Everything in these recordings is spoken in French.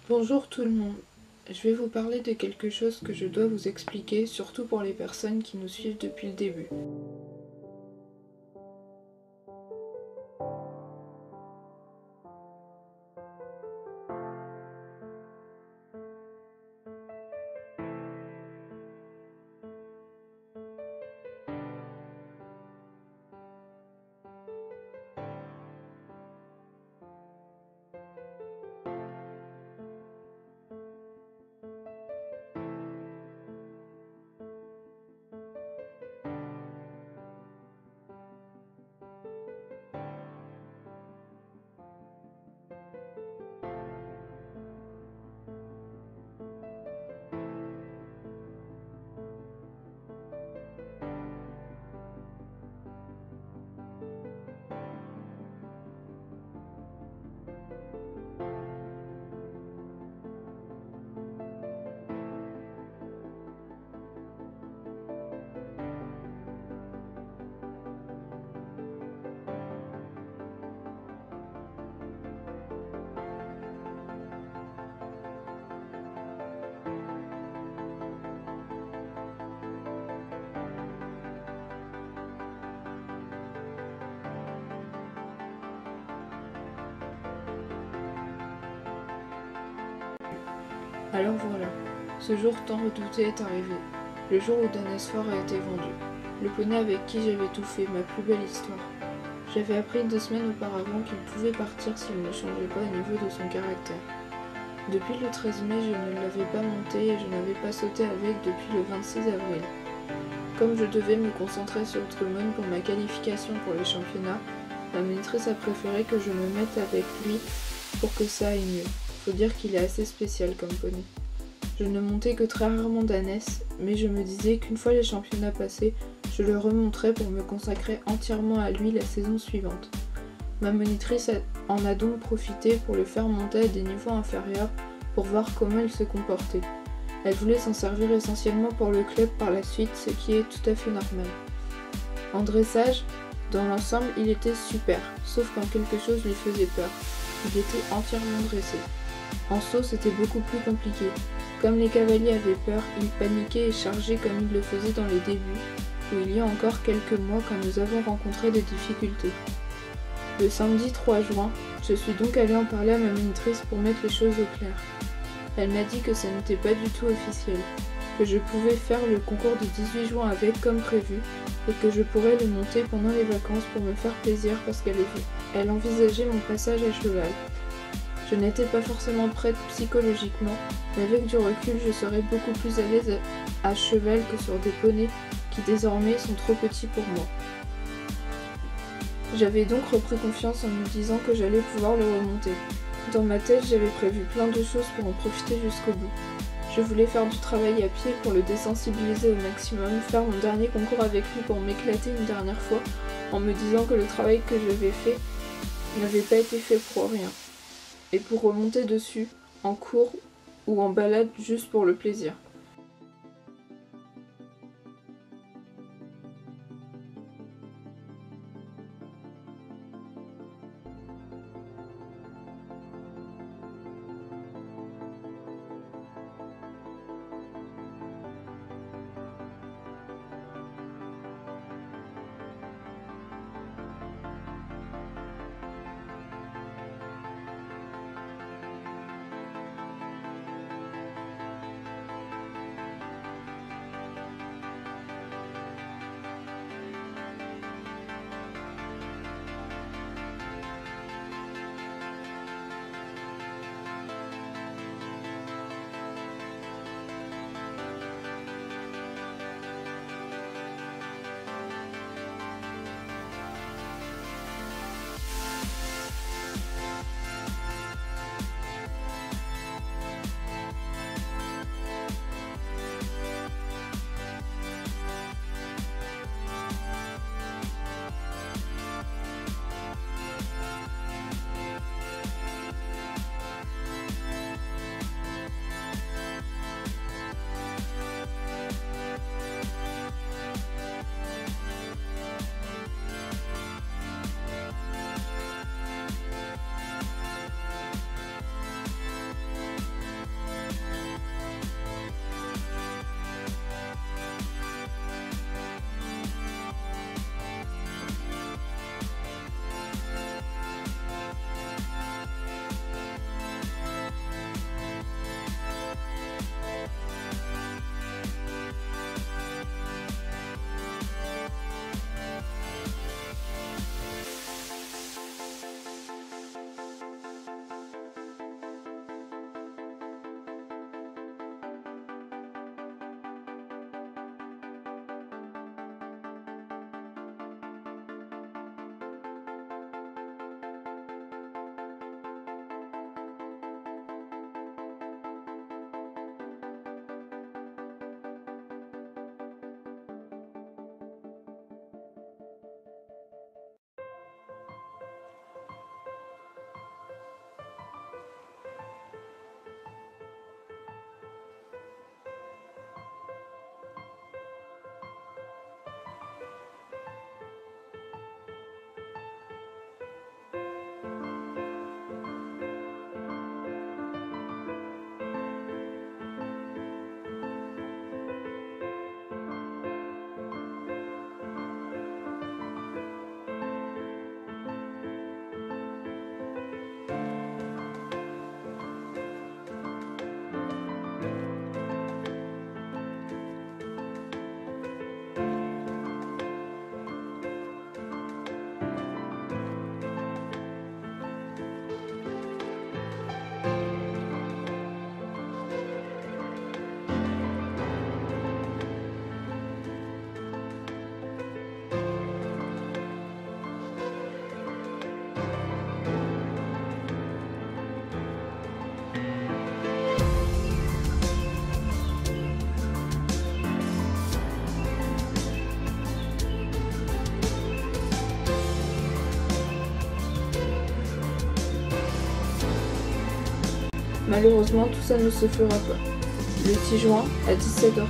Bonjour tout le monde. Je vais vous parler de quelque chose que je dois vous expliquer, surtout pour les personnes qui nous suivent depuis le début. Alors voilà, ce jour tant redouté est arrivé. Le jour où Danesfort a été vendu. Le poney avec qui j'avais tout fait, ma plus belle histoire. J'avais appris 2 semaines auparavant qu'il pouvait partir s'il ne changeait pas au niveau de son caractère. Depuis le 13 mai, je ne l'avais pas monté et je n'avais pas sauté avec depuis le 26 avril. Comme je devais me concentrer sur Drummond pour ma qualification pour les championnats, ma monitrice a préféré que je me mette avec lui pour que ça aille mieux. Faut dire qu'il est assez spécial comme poney. Je ne montais que très rarement d'ânesse, mais je me disais qu'une fois les championnats passés, je le remonterais pour me consacrer entièrement à lui la saison suivante. Ma monitrice en a donc profité pour le faire monter à des niveaux inférieurs pour voir comment il se comportait. Elle voulait s'en servir essentiellement pour le club par la suite, ce qui est tout à fait normal. En dressage, dans l'ensemble, il était super, sauf quand quelque chose lui faisait peur. Il était entièrement dressé. En saut, c'était beaucoup plus compliqué. Comme les cavaliers avaient peur, ils paniquaient et chargeaient comme ils le faisaient dans les débuts, ou il y a encore quelques mois quand nous avons rencontré des difficultés. Le samedi 3 juin, je suis donc allée en parler à ma monitrice pour mettre les choses au clair. Elle m'a dit que ça n'était pas du tout officiel, que je pouvais faire le concours du 18 juin avec comme prévu, et que je pourrais le monter pendant les vacances pour me faire plaisir parce qu'elle envisageait mon passage à cheval. Je n'étais pas forcément prête psychologiquement, mais avec du recul, je serais beaucoup plus à l'aise à cheval que sur des poneys qui désormais sont trop petits pour moi. J'avais donc repris confiance en me disant que j'allais pouvoir le remonter. Dans ma tête, j'avais prévu plein de choses pour en profiter jusqu'au bout. Je voulais faire du travail à pied pour le désensibiliser au maximum, faire mon dernier concours avec lui pour m'éclater une dernière fois, en me disant que le travail que j'avais fait n'avait pas été fait pour rien. Et pour remonter dessus, en cours ou en balade juste pour le plaisir. Malheureusement, tout ça ne se fera pas. Le 6 juin, à 17h30,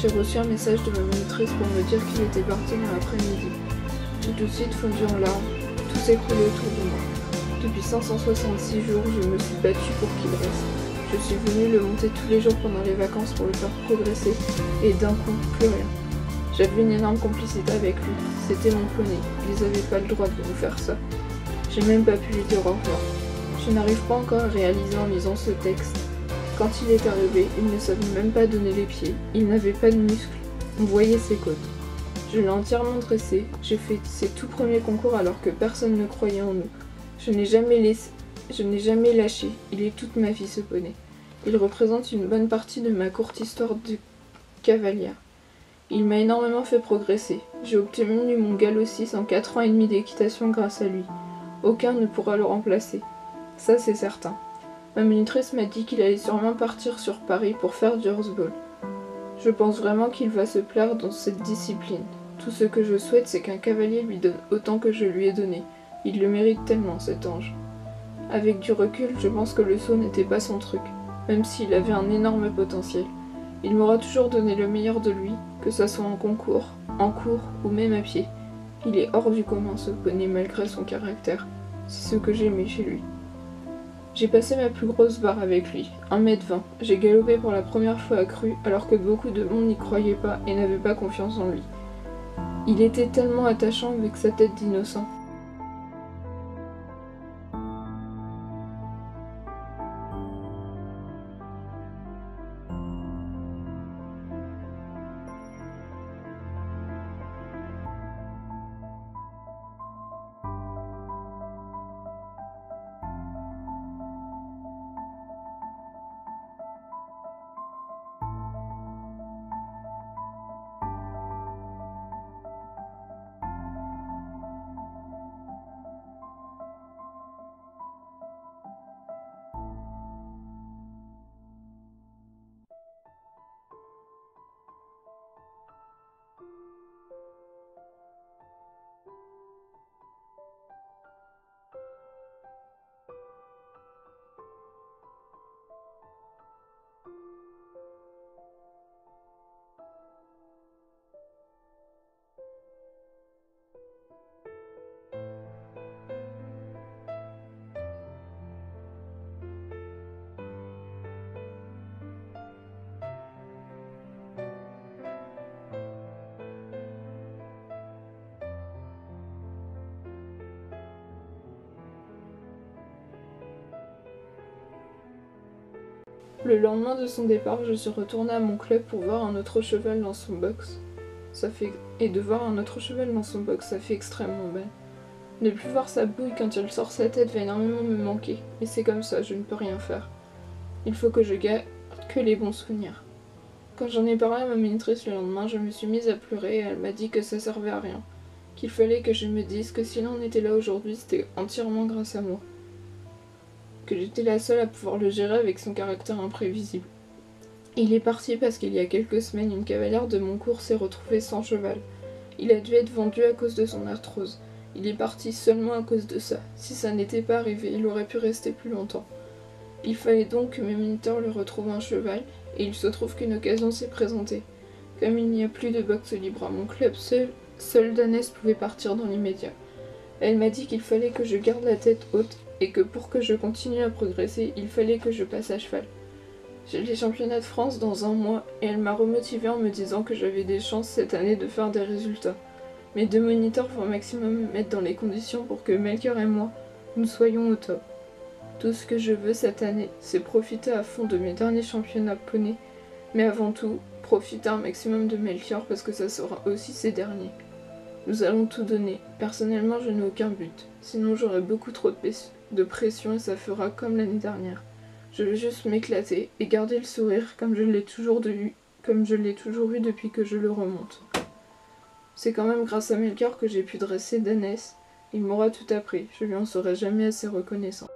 j'ai reçu un message de ma monitrice pour me dire qu'il était parti dans l'après-midi. J'ai tout de suite fondu en larmes, tout s'écroulait autour de moi. Depuis 566 jours, je me suis battue pour qu'il reste. Je suis venue le monter tous les jours pendant les vacances pour le faire progresser, et d'un coup, plus rien. J'avais une énorme complicité avec lui, c'était mon poney, ils n'avaient pas le droit de nous faire ça. J'ai même pas pu lui dire au revoir. Je n'arrive pas encore à réaliser en lisant ce texte. Quand il est arrivé, il ne savait même pas donner les pieds, il n'avait pas de muscles, on voyait ses côtes. Je l'ai entièrement dressé, j'ai fait ses tout premiers concours alors que personne ne croyait en nous. Je n'ai jamais lâché, il est toute ma vie ce poney. Il représente une bonne partie de ma courte histoire de cavalière. Il m'a énormément fait progresser. J'ai obtenu mon galop 6 en 4 ans et demi d'équitation grâce à lui. Aucun ne pourra le remplacer. Ça c'est certain. Ma monitrice m'a dit qu'il allait sûrement partir sur Paris pour faire du horseball. Je pense vraiment qu'il va se plaire dans cette discipline. Tout ce que je souhaite, c'est qu'un cavalier lui donne autant que je lui ai donné. Il le mérite tellement, cet ange. Avec du recul, je pense que le saut n'était pas son truc, même s'il avait un énorme potentiel. Il m'aura toujours donné le meilleur de lui, que ce soit en concours, en cours ou même à pied. Il est hors du commun ce poney malgré son caractère. C'est ce que j'aimais chez lui. J'ai passé ma plus grosse barre avec lui, 1m20. J'ai galopé pour la première fois à Cru alors que beaucoup de monde n'y croyait pas et n'avait pas confiance en lui. Il était tellement attachant avec sa tête d'innocent. Le lendemain de son départ, je suis retournée à mon club pour voir un autre cheval dans son box. Et de voir un autre cheval dans son box, ça fait extrêmement mal. Ne plus voir sa bouille quand il sort sa tête va énormément me manquer, mais c'est comme ça, je ne peux rien faire. Il faut que je garde que les bons souvenirs. Quand j'en ai parlé à ma monitrice le lendemain, je me suis mise à pleurer et elle m'a dit que ça servait à rien, qu'il fallait que je me dise que s'il en était là aujourd'hui, c'était entièrement grâce à moi. Que j'étais la seule à pouvoir le gérer avec son caractère imprévisible. Il est parti parce qu'il y a quelques semaines, une cavalière de mon cours s'est retrouvée sans cheval. Il a dû être vendu à cause de son arthrose. Il est parti seulement à cause de ça. Si ça n'était pas arrivé, il aurait pu rester plus longtemps. Il fallait donc que mes moniteurs lui retrouvent un cheval, et il se trouve qu'une occasion s'est présentée. Comme il n'y a plus de boxe libre à mon club, seule Danès pouvait partir dans l'immédiat. Elle m'a dit qu'il fallait que je garde la tête haute, et que pour que je continue à progresser, il fallait que je passe à cheval. J'ai les championnats de France dans 1 mois, et elle m'a remotivée en me disant que j'avais des chances cette année de faire des résultats. Mes 2 moniteurs vont au maximum me mettre dans les conditions pour que Melchior et moi, nous soyons au top. Tout ce que je veux cette année, c'est profiter à fond de mes derniers championnats poney, mais avant tout, profiter un maximum de Melchior parce que ça sera aussi ses derniers. Nous allons tout donner. Personnellement, je n'ai aucun but, sinon j'aurai beaucoup trop de pression et ça fera comme l'année dernière. Je veux juste m'éclater et garder le sourire comme je l'ai toujours eu depuis que je le remonte. C'est quand même grâce à Melchior que j'ai pu dresser Danès. Il m'aura tout appris, je lui en serai jamais assez reconnaissant.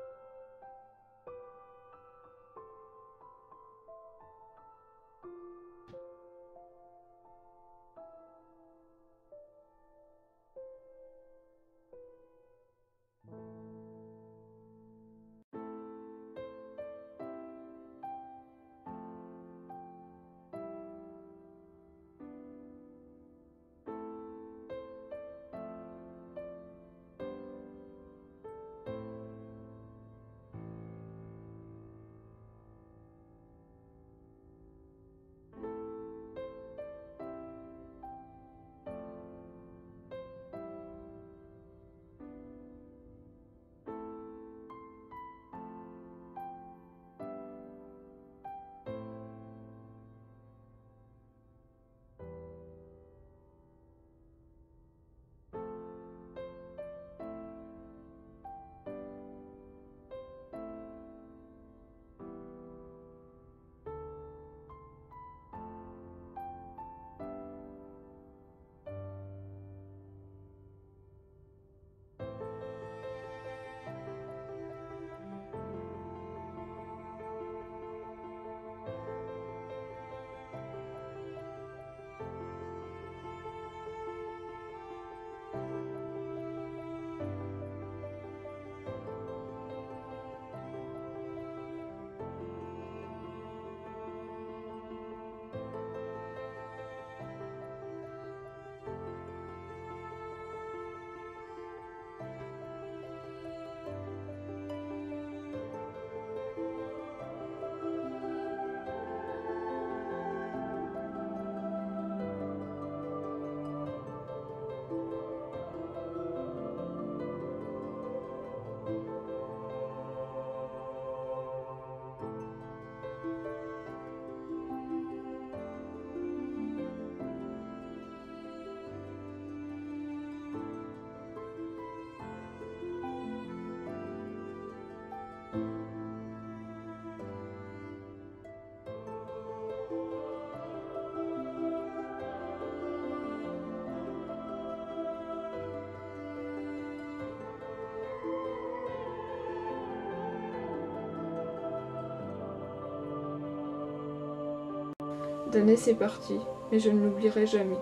Danès est parti, mais je ne l'oublierai jamais.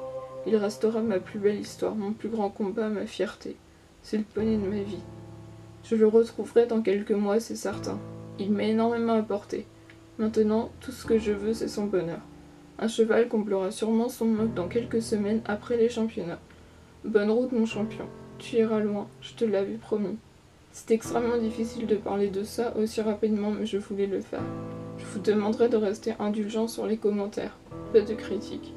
Il restera ma plus belle histoire, mon plus grand combat, ma fierté. C'est le poney de ma vie. Je le retrouverai dans quelques mois, c'est certain. Il m'a énormément apporté. Maintenant, tout ce que je veux, c'est son bonheur. Un cheval comblera sûrement son manque dans quelques semaines après les championnats. Bonne route, mon champion. Tu iras loin, je te l'avais promis. C'est extrêmement difficile de parler de ça aussi rapidement, mais je voulais le faire. Je vous demanderai de rester indulgent sur les commentaires. Pas de critiques.